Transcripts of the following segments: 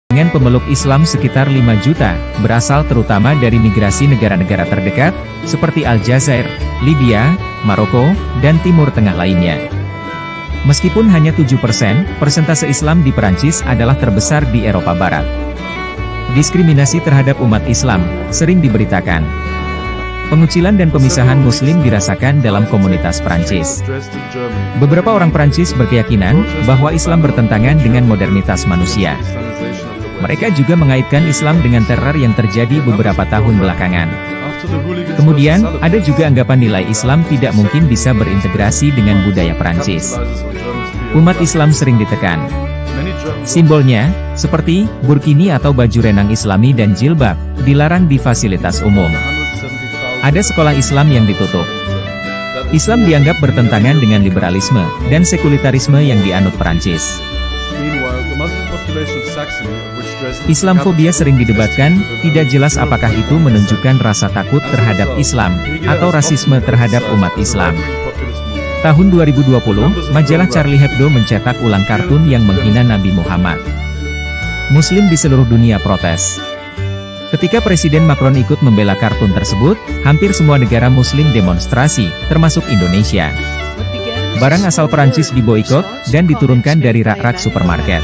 Dengan pemeluk Islam sekitar 5 juta, berasal terutama dari migrasi negara-negara terdekat, seperti Aljazair, Libya, Maroko, dan Timur Tengah lainnya. Meskipun hanya 7%, persentase Islam di Perancis adalah terbesar di Eropa Barat. Diskriminasi terhadap umat Islam sering diberitakan. Pengucilan dan pemisahan Muslim dirasakan dalam komunitas Perancis. Beberapa orang Perancis berkeyakinan bahwa Islam bertentangan dengan modernitas manusia. Mereka juga mengaitkan Islam dengan teror yang terjadi beberapa tahun belakangan. Kemudian, ada juga anggapan nilai Islam tidak mungkin bisa berintegrasi dengan budaya Perancis. Umat Islam sering ditekan. Simbolnya, seperti burkini atau baju renang Islami dan jilbab, dilarang di fasilitas umum. Ada sekolah Islam yang ditutup. Islam dianggap bertentangan dengan liberalisme dan sekulitarisme yang dianut Perancis. Islamfobia sering didebatkan, tidak jelas apakah itu menunjukkan rasa takut terhadap Islam, atau rasisme terhadap umat Islam. Tahun 2020, majalah Charlie Hebdo mencetak ulang kartun yang menghina Nabi Muhammad. Muslim di seluruh dunia protes. Ketika Presiden Macron ikut membela kartun tersebut, hampir semua negara Muslim demonstrasi, termasuk Indonesia. Barang asal Perancis diboikot, dan diturunkan dari rak-rak supermarket.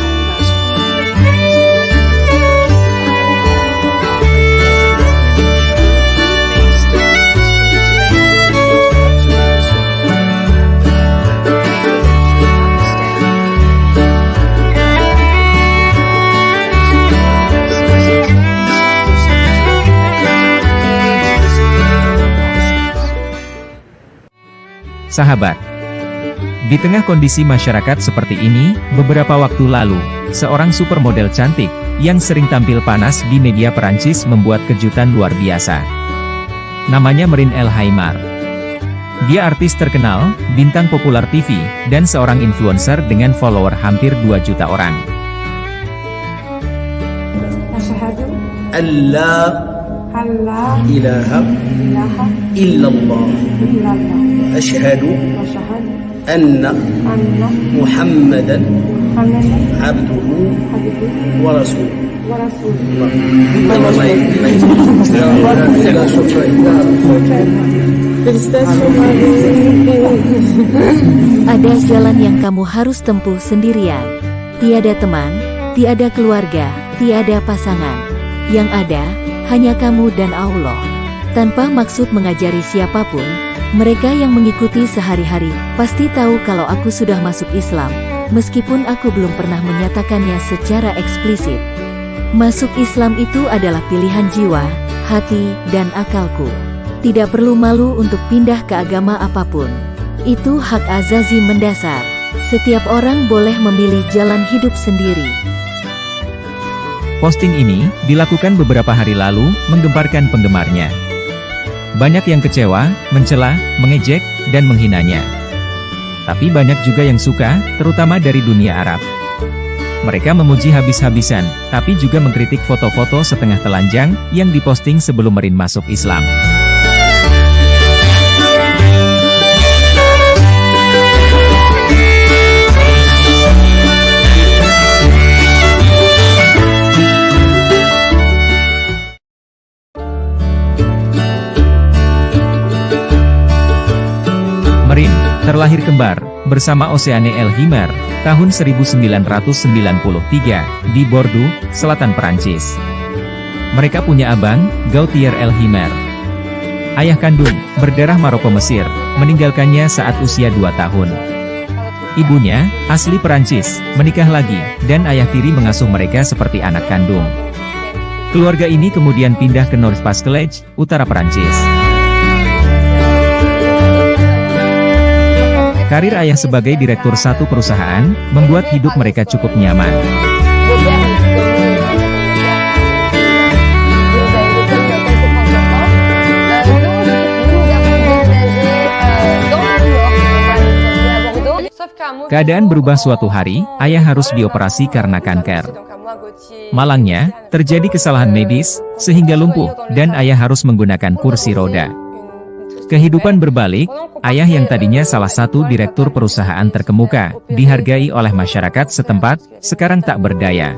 Sahabat, di tengah kondisi masyarakat seperti ini, beberapa waktu lalu, seorang supermodel cantik, yang sering tampil panas di media Perancis membuat kejutan luar biasa. Namanya Marine El Haimar. Dia artis terkenal, bintang populer TV, dan seorang influencer dengan follower hampir 2 juta orang. Allah ilaha illallah ashhadu anna Muhammadan abduhu wa rasuluh. Ada jalan yang kamu harus tempuh sendirian. Tiada teman, tiada keluarga, tiada pasangan. Yang ada hanya kamu dan Allah. Tanpa maksud mengajari siapapun, mereka yang mengikuti sehari-hari pasti tahu kalau aku sudah masuk Islam, meskipun aku belum pernah menyatakannya secara eksplisit. Masuk Islam itu adalah pilihan jiwa, hati, dan akalku. Tidak perlu malu untuk pindah ke agama apapun. Itu hak azazi mendasar. Setiap orang boleh memilih jalan hidup sendiri. Posting ini, dilakukan beberapa hari lalu, menggemparkan penggemarnya. Banyak yang kecewa, mencela, mengejek, dan menghinanya. Tapi banyak juga yang suka, terutama dari dunia Arab. Mereka memuji habis-habisan, tapi juga mengkritik foto-foto setengah telanjang, yang diposting sebelum Marine masuk Islam. Marine, terlahir kembar, bersama Océane El Haimar, tahun 1993, di Bordeaux, selatan Perancis. Mereka punya abang, Gauthier El Haimar. Ayah kandung, berdarah Maroko Mesir, meninggalkannya saat usia 2 tahun. Ibunya, asli Perancis, menikah lagi, dan ayah tiri mengasuh mereka seperti anak kandung. Keluarga ini kemudian pindah ke Nord-Pas-de-Calais, utara Perancis. Karir ayah sebagai direktur satu perusahaan, membuat hidup mereka cukup nyaman. Keadaan berubah suatu hari, ayah harus dioperasi karena kanker. Malangnya, terjadi kesalahan medis, sehingga lumpuh, dan ayah harus menggunakan kursi roda. Kehidupan berbalik, ayah yang tadinya salah satu direktur perusahaan terkemuka, dihargai oleh masyarakat setempat, sekarang tak berdaya.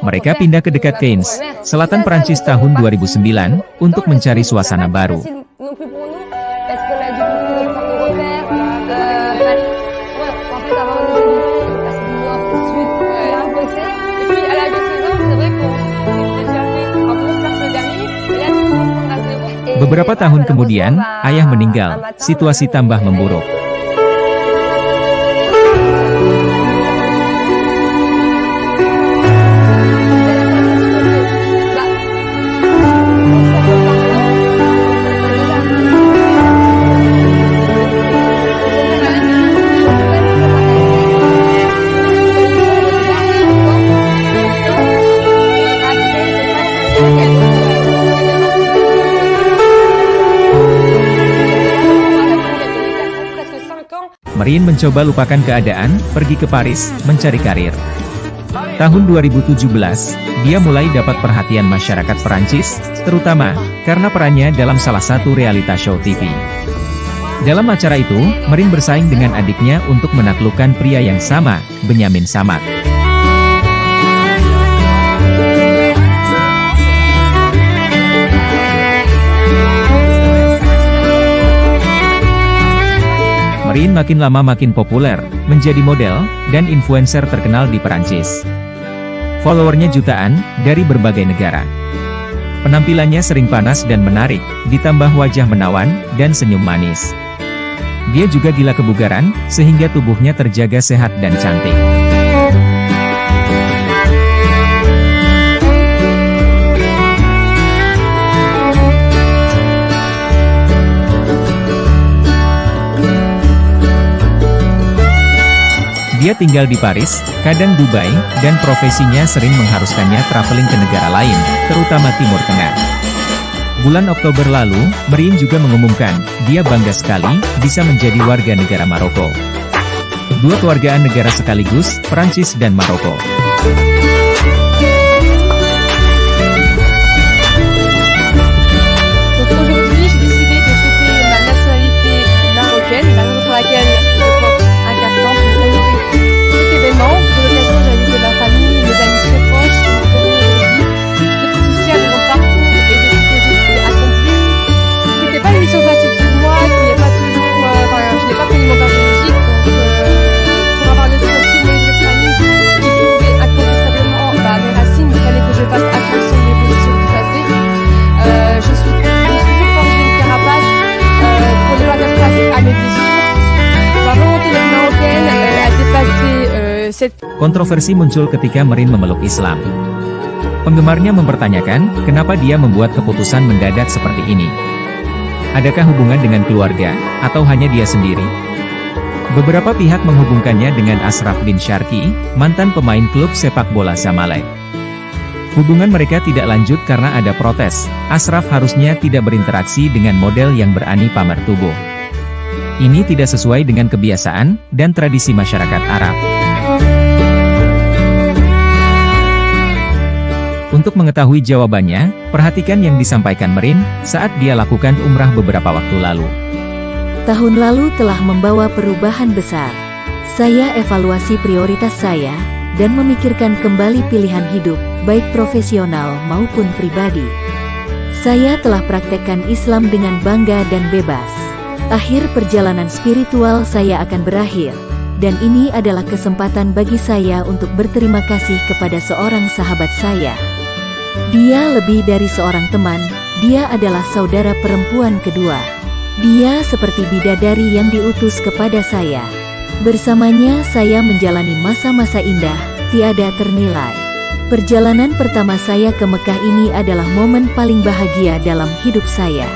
Mereka pindah ke dekat Cannes, selatan Prancis tahun 2009, untuk mencari suasana baru. Beberapa tahun kemudian, ayah meninggal, situasi tambah memburuk. Marin mencoba lupakan keadaan, pergi ke Paris, mencari karir. Tahun 2017, dia mulai dapat perhatian masyarakat Perancis, terutama karena perannya dalam salah satu realita show TV. Dalam acara itu, Marin bersaing dengan adiknya untuk menaklukkan pria yang sama, Benyamin Samat. Marin makin lama makin populer, menjadi model, dan influencer terkenal di Perancis. Followernya jutaan, dari berbagai negara. Penampilannya sering panas dan menarik, ditambah wajah menawan, dan senyum manis. Dia juga gila kebugaran, sehingga tubuhnya terjaga sehat dan cantik. Dia tinggal di Paris, kadang Dubai, dan profesinya sering mengharuskannya traveling ke negara lain, terutama Timur Tengah. Bulan Oktober lalu, Marin juga mengumumkan, dia bangga sekali, bisa menjadi warga negara Maroko. Dua kewargaan negara sekaligus, Perancis dan Maroko. Kontroversi muncul ketika Marin memeluk Islam. Penggemarnya mempertanyakan, kenapa dia membuat keputusan mendadak seperti ini. Adakah hubungan dengan keluarga, atau hanya dia sendiri? Beberapa pihak menghubungkannya dengan Ashraf bin Sharki, mantan pemain klub sepak bola Zamalek. Hubungan mereka tidak lanjut karena ada protes, Ashraf harusnya tidak berinteraksi dengan model yang berani pamer tubuh. Ini tidak sesuai dengan kebiasaan, dan tradisi masyarakat Arab. Untuk mengetahui jawabannya, perhatikan yang disampaikan Marin, saat dia lakukan umrah beberapa waktu lalu. Tahun lalu telah membawa perubahan besar. Saya evaluasi prioritas saya, dan memikirkan kembali pilihan hidup, baik profesional maupun pribadi. Saya telah praktekkan Islam dengan bangga dan bebas. Akhir perjalanan spiritual saya akan berakhir, dan ini adalah kesempatan bagi saya untuk berterima kasih kepada seorang sahabat saya. Dia lebih dari seorang teman, dia adalah saudara perempuan kedua. Dia seperti bidadari yang diutus kepada saya. Bersamanya saya menjalani masa-masa indah, tiada ternilai. Perjalanan pertama saya ke Mekah ini adalah momen paling bahagia dalam hidup saya.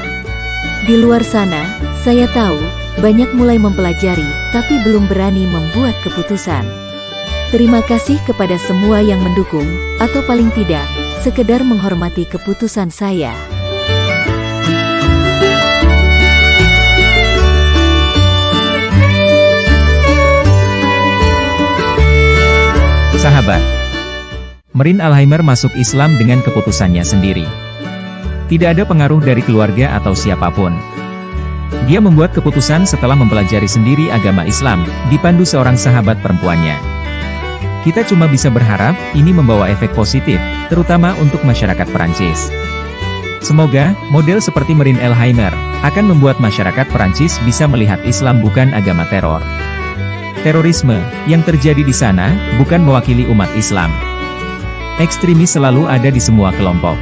Di luar sana, saya tahu, banyak mulai mempelajari, tapi belum berani membuat keputusan. Terima kasih kepada semua yang mendukung, atau paling tidak, sekedar menghormati keputusan saya. Sahabat, Marin Alheimer masuk Islam dengan keputusannya sendiri. Tidak ada pengaruh dari keluarga atau siapapun. Dia membuat keputusan setelah mempelajari sendiri agama Islam, dipandu seorang sahabat perempuannya. Kita cuma bisa berharap ini membawa efek positif, terutama untuk masyarakat Perancis. Semoga, model seperti Marine Elheimer, akan membuat masyarakat Perancis bisa melihat Islam bukan agama teror. Terorisme, yang terjadi di sana, bukan mewakili umat Islam. Ekstremis selalu ada di semua kelompok.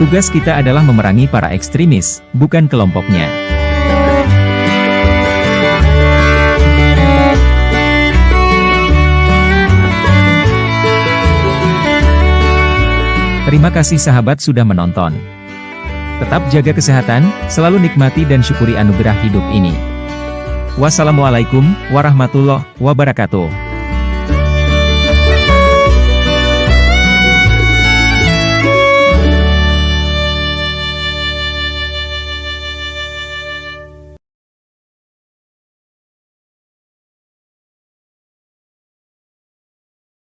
Tugas kita adalah memerangi para ekstremis, bukan kelompoknya. Terima kasih sahabat sudah menonton. Tetap jaga kesehatan, selalu nikmati dan syukuri anugerah hidup ini. Wassalamualaikum warahmatullahi wabarakatuh.